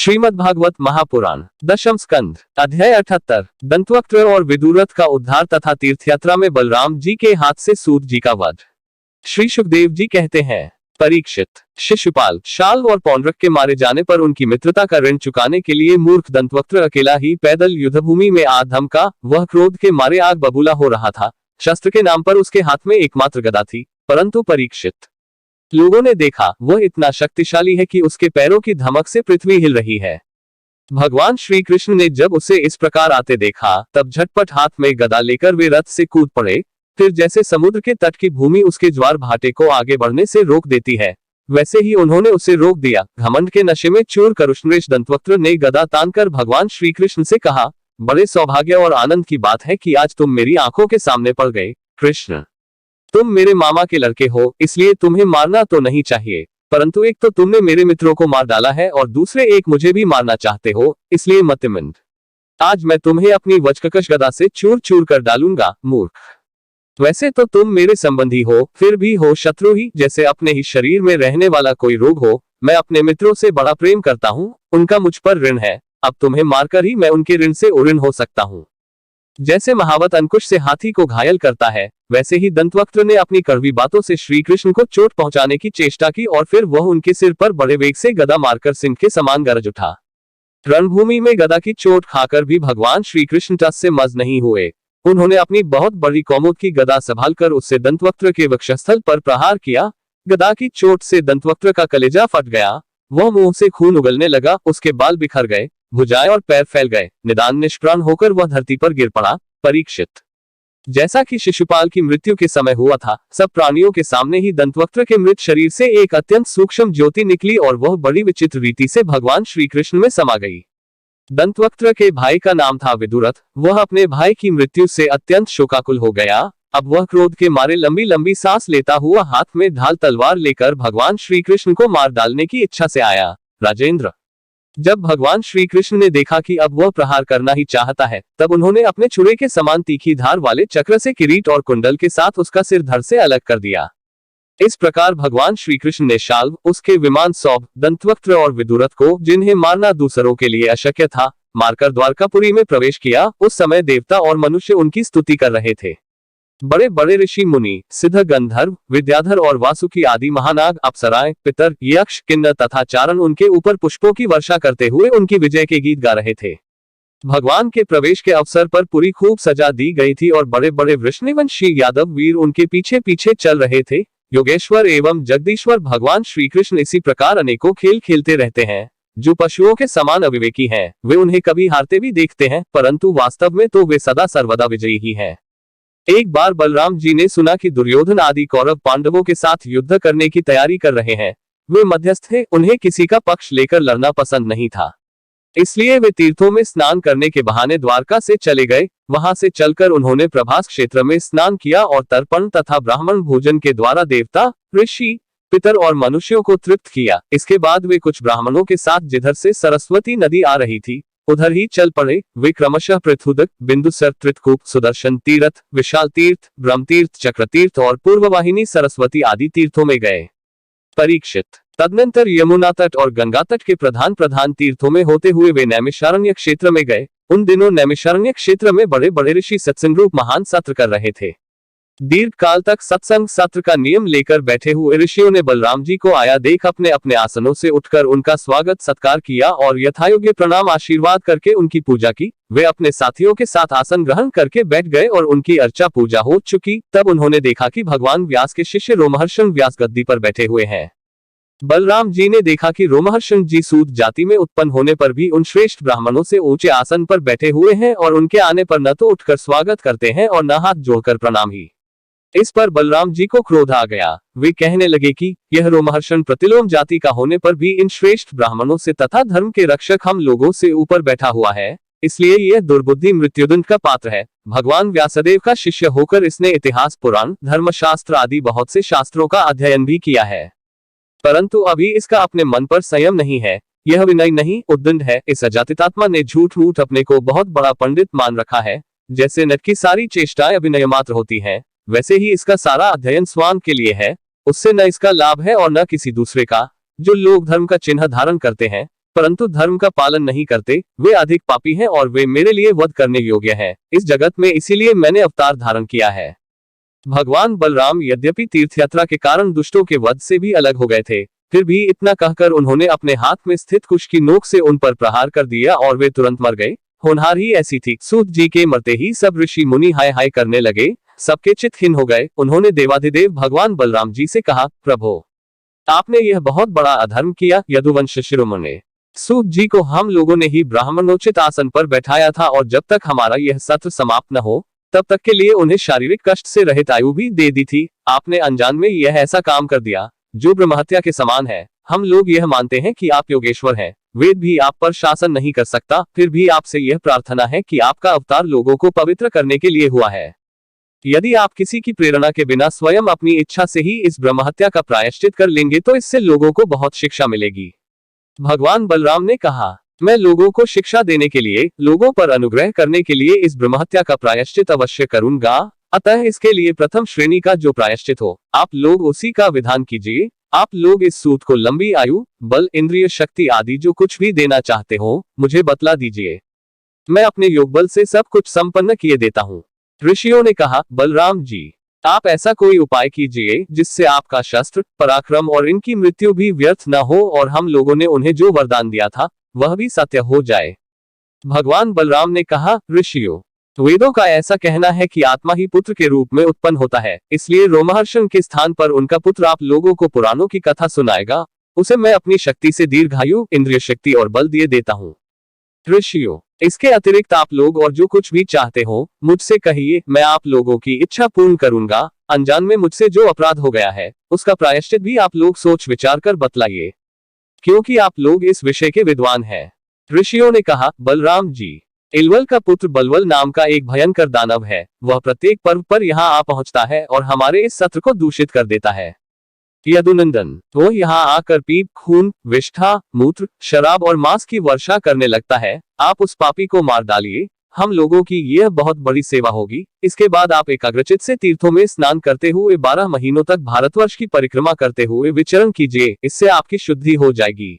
श्रीमद्भागवत महापुराण दशम स्कंध अध्याय 78 दंतवक्त्र और विदुरथ का उद्धार तथा तीर्थयात्रा में बलराम जी के हाथ से सूत जी का वध। श्री सुखदेव जी कहते हैं, परीक्षित, शिशुपाल, शाल और पौंड्रक के मारे जाने पर उनकी मित्रता का ऋण चुकाने के लिए मूर्ख दंतवक्त्र अकेला ही पैदल युद्धभूमि में आ धमका। वह क्रोध के मारे आग बबूला हो रहा था। शस्त्र के नाम पर उसके हाथ में एकमात्र गदा थी, परंतु परीक्षित लोगों ने देखा वह इतना शक्तिशाली है कि उसके पैरों की धमक से पृथ्वी हिल रही है। भगवान श्री कृष्ण ने जब उसे इस प्रकार आते देखा तब झटपट हाथ में गदा लेकर वे रथ से कूद पड़े। फिर जैसे समुद्र के तट की भूमि उसके ज्वार भाटे को आगे बढ़ने से रोक देती है, वैसे ही उन्होंने उसे रोक दिया। घमंड के नशे में चूर करुष्णरेश दंतवक्त्र ने गदा तानकर भगवान श्री कृष्ण से कहा, बड़े सौभाग्य और आनंद की बात है कि आज तुम मेरी आंखों के सामने पड़ गए। कृष्ण, तुम मेरे मामा के लड़के हो, इसलिए तुम्हें मारना तो नहीं चाहिए, परंतु एक तो तुमने मेरे मित्रों को मार डाला है और दूसरे एक मुझे भी मारना चाहते हो, इसलिए मतिमंद आज मैं तुम्हें अपनी वज्रकश गदा से चूर चूर कर डालूंगा। मूर्ख, वैसे तो तुम मेरे संबंधी हो, फिर भी हो शत्रु ही। जैसे अपने ही शरीर में रहने वाला कोई रोग हो। मैं अपने मित्रों से बड़ा प्रेम करता हूँ, उनका मुझ पर ऋण है। अब तुम्हें मारकर ही मैं उनके ऋण से उऋण हो सकता हूँ। जैसे महावत अंकुश से हाथी को घायल करता है, वैसे ही दंतवक्त्र ने अपनी कड़वी बातों से श्री कृष्ण को चोट पहुंचाने की चेष्टा की और फिर वह उनके सिर पर बड़े वेग से गदा मारकर सिंह के समान गरज उठा। रणभूमि में गदा की चोट खाकर भी भगवान श्री कृष्ण टस से मज नहीं हुए। उन्होंने अपनी बहुत बड़ी कौमुद की गदा संभालकर उससे दंतवक्त्र के वक्षस्थल पर प्रहार किया। गदा की चोट से दंतवक्त्र का कलेजा फट गया। वह मुंह से खून उगलने लगा, उसके बाल बिखर गए, भुजाएं और पैर फैल गए। निदान निष्प्राण होकर वह धरती पर गिर पड़ा। परीक्षित, जैसा कि शिशुपाल की मृत्यु के समय हुआ था, सब प्राणियों के सामने ही दंतवक्त्र के मृत शरीर से एक अत्यंत सूक्ष्म ज्योति निकली और वह बड़ी विचित्र रीति से भगवान श्री कृष्ण में समा गई। दंतवक्त्र के भाई का नाम था विदुरथ। वह अपने भाई की मृत्यु से अत्यंत शोकाकुल हो गया। अब वह क्रोध के मारे लंबी लंबी सांस लेता हुआ हाथ में ढाल तलवार लेकर भगवान श्री कृष्ण को मार डालने की इच्छा से आया। राजेंद्र, जब भगवान श्री कृष्ण ने देखा कि अब वह प्रहार करना ही चाहता है, तब उन्होंने अपने छुरे के समान तीखी धार वाले चक्र से किरीट और कुंडल के साथ उसका सिर धड़ से अलग कर दिया। इस प्रकार भगवान श्री कृष्ण ने शाल्व, उसके विमान सौभ, दंतवक्त्र और विदुरथ को, जिन्हें मारना दूसरों के लिए अशक्य था, मारकर द्वारकापुरी में प्रवेश किया। उस समय देवता और मनुष्य उनकी स्तुति कर रहे थे। बड़े बड़े ऋषि मुनि, सिद्ध, गंधर्व, विद्याधर और वासुकी आदि महानाग, अप्सराएं, पितर, यक्ष, किन्नर तथा चारण उनके ऊपर पुष्पों की वर्षा करते हुए उनकी विजय के गीत गा रहे थे। भगवान के प्रवेश के अवसर पर पुरी खूब सजा दी गई थी और बड़े बड़े वृषणवंशी यादव वीर उनके पीछे पीछे चल रहे थे। योगेश्वर एवं जगदीश्वर भगवान श्री कृष्ण इसी प्रकार अनेकों खेल खेलते रहते हैं। जो पशुओं के समान अविवेकी हैं, वे उन्हें कभी हारते भी देखते हैं, परंतु वास्तव में तो वे सदा सर्वदा विजयी ही हैं। एक बार बलराम जी ने सुना कि दुर्योधन आदि कौरव पांडवों के साथ युद्ध करने की तैयारी कर रहे हैं। वे मध्यस्थ थे, उन्हें किसी का पक्ष लेकर लड़ना पसंद नहीं था। इसलिए वे तीर्थों में स्नान करने के बहाने द्वारका से चले गए। वहां से चलकर उन्होंने प्रभास क्षेत्र में स्नान किया और तर्पण तथा ब्राह्मण भोजन के द्वारा देवता, ऋषि, पितर और मनुष्यों को तृप्त किया। इसके बाद वे कुछ ब्राह्मणों के साथ जिधर से सरस्वती नदी आ रही थी, उधर ही चल पड़े। वे क्रमशः पृथुदक, बिंदुसर, त्रितकूप, सुदर्शन तीर्थ, विशाल तीर्थ, ब्रह्म तीर्थ, चक्र तीर्थ और पूर्ववाहिनी सरस्वती आदि तीर्थों में गए। परीक्षित, तदनंतर यमुना तट और गंगा तट के प्रधान प्रधान तीर्थों में होते हुए वे नैमिषारण्य क्षेत्र में गए। उन दिनों नैमिषारण्य क्षेत्र में बड़े बड़े ऋषि सत्संग रूप महान सत्र कर रहे थे। दीर्घ काल तक सत्संग सत्र का नियम लेकर बैठे हुए ऋषियों ने बलराम जी को आया देख अपने अपने आसनों से उठकर उनका स्वागत सत्कार किया और यथायोग्य प्रणाम आशीर्वाद करके उनकी पूजा की। वे अपने साथियों के साथ आसन ग्रहण करके बैठ गए और उनकी अर्चा पूजा हो चुकी। तब उन्होंने देखा कि भगवान व्यास के शिष्य रोमहर्षण व्यास गद्दी पर बैठे हुए हैं। बलराम जी ने देखा कि रोमहर्षण जी सूत जाति में उत्पन्न होने पर भी उन श्रेष्ठ ब्राह्मणों से ऊंचे आसन पर बैठे हुए हैं और उनके आने पर न तो उठकर स्वागत करते हैं और न हाथ जोड़कर प्रणाम ही। इस पर बलराम जी को क्रोध आ गया। वे कहने लगे कि यह रोमहर्षण प्रतिलोम जाति का होने पर भी इन श्रेष्ठ ब्राह्मणों से तथा धर्म के रक्षक हम लोगों से ऊपर बैठा हुआ है, इसलिए यह दुर्बुद्धि मृत्युदंड का पात्र है। भगवान व्यासदेव का शिष्य होकर इसने इतिहास, पुराण, धर्मशास्त्र आदि बहुत से शास्त्रों का अध्ययन भी किया है, परंतु अभी इसका अपने मन पर संयम नहीं है। यह विनय नहीं, उद्दंड है। इस अजातितात्मा ने झूठ मूठ अपने को बहुत बड़ा पंडित मान रखा है। जैसे नट की सारी चेष्टाएं अभिनय मात्र होती हैं, वैसे ही इसका सारा अध्ययन स्वांग के लिए है। उससे न इसका लाभ है और न किसी दूसरे का। जो लोग धर्म का चिन्ह धारण करते हैं, परंतु धर्म का पालन नहीं करते वे अधिक पापी हैं और वे मेरे लिए वध करने योग्य हैं इस जगत में, इसीलिए मैंने अवतार धारण किया है। भगवान बलराम यद्यपि तीर्थयात्रा के कारण दुष्टों के वध से भी अलग हो गए थे, फिर भी इतना कहकर उन्होंने अपने हाथ में स्थित कुश की नोक से उन पर प्रहार कर दिया और वे तुरंत मर गए। होनहार ही ऐसी थी। सूत जी के मरते ही सब ऋषि मुनि हाय हाय करने लगे, सबके चित्त खिन्न हो गए। उन्होंने देवाधिदेव भगवान बलराम जी से कहा, प्रभु आपने यह बहुत बड़ा अधर्म किया। यदुवंश शिरोमणि सूत जी को हम लोगों ने ही ब्राह्मणोचित आसन पर बैठाया था और जब तक हमारा यह सत्र समाप्त न हो तब तक के लिए उन्हें शारीरिक कष्ट से रहित आयु भी दे दी थी। आपने अनजान में यह ऐसा काम कर दिया जो ब्रह्महत्या के समान है। हम लोग यह मानते हैं कि आप योगेश्वर हैं, वेद भी आप पर शासन नहीं कर सकता, फिर भी आपसे यह प्रार्थना है कि आपका अवतार लोगों को पवित्र करने के लिए हुआ है। यदि आप किसी की प्रेरणा के बिना स्वयं अपनी इच्छा से ही इस ब्रह्महत्या का प्रायश्चित कर लेंगे तो इससे लोगों को बहुत शिक्षा मिलेगी। भगवान बलराम ने कहा, मैं लोगों को शिक्षा देने के लिए, लोगों पर अनुग्रह करने के लिए इस ब्रह्महत्या का प्रायश्चित अवश्य करूंगा। अतः इसके लिए प्रथम श्रेणी का जो प्रायश्चित हो आप लोग उसी का विधान कीजिए। आप लोग इस सूत को लंबी आयु, बल, इंद्रिय शक्ति आदि जो कुछ भी देना चाहते हो मुझे बतला दीजिए, मैं अपने योग बल से सब कुछ संपन्न किए देता हूँ। ऋषियों ने कहा, बलराम जी आप ऐसा कोई उपाय कीजिए जिससे आपका शस्त्र, पराक्रम और इनकी मृत्यु भी व्यर्थ न हो और हम लोगों ने उन्हें जो वरदान दिया था वह भी सत्य हो जाए। भगवान बलराम ने कहा, ऋषियों वेदों का ऐसा कहना है कि आत्मा ही पुत्र के रूप में उत्पन्न होता है, इसलिए रोमहर्षण के स्थान पर उनका पुत्र आप लोगों को पुराणों की कथा सुनाएगा। उसे मैं अपनी शक्ति से दीर्घायु, इंद्रिय शक्ति और बल दिए देता हूँ। ऋषियों इसके अतिरिक्त आप लोग और जो कुछ भी चाहते हो मुझसे कहिए, मैं आप लोगों की इच्छा पूर्ण करूंगा। अनजान में मुझसे जो अपराध हो गया है उसका प्रायश्चित भी आप लोग सोच विचार कर बतलाइए, क्योंकि आप लोग इस विषय के विद्वान हैं। ऋषियों ने कहा, बलराम जी इलवल का पुत्र बलवल नाम का एक भयंकर दानव है। वह प्रत्येक पर्व पर यहाँ आ पहुंचता है और हमारे इस सत्र को दूषित कर देता है। यदुनंदन वो यहाँ आकर पीप, खून, विष्ठा, मूत्र, शराब और मांस की वर्षा करने लगता है। आप उस पापी को मार डालिए, हम लोगों की यह बहुत बड़ी सेवा होगी। इसके बाद आप एकाग्रचित से तीर्थों में स्नान करते हुए 12 महीनों तक भारतवर्ष की परिक्रमा करते हुए विचरण कीजिए, इससे आपकी शुद्धि हो जाएगी।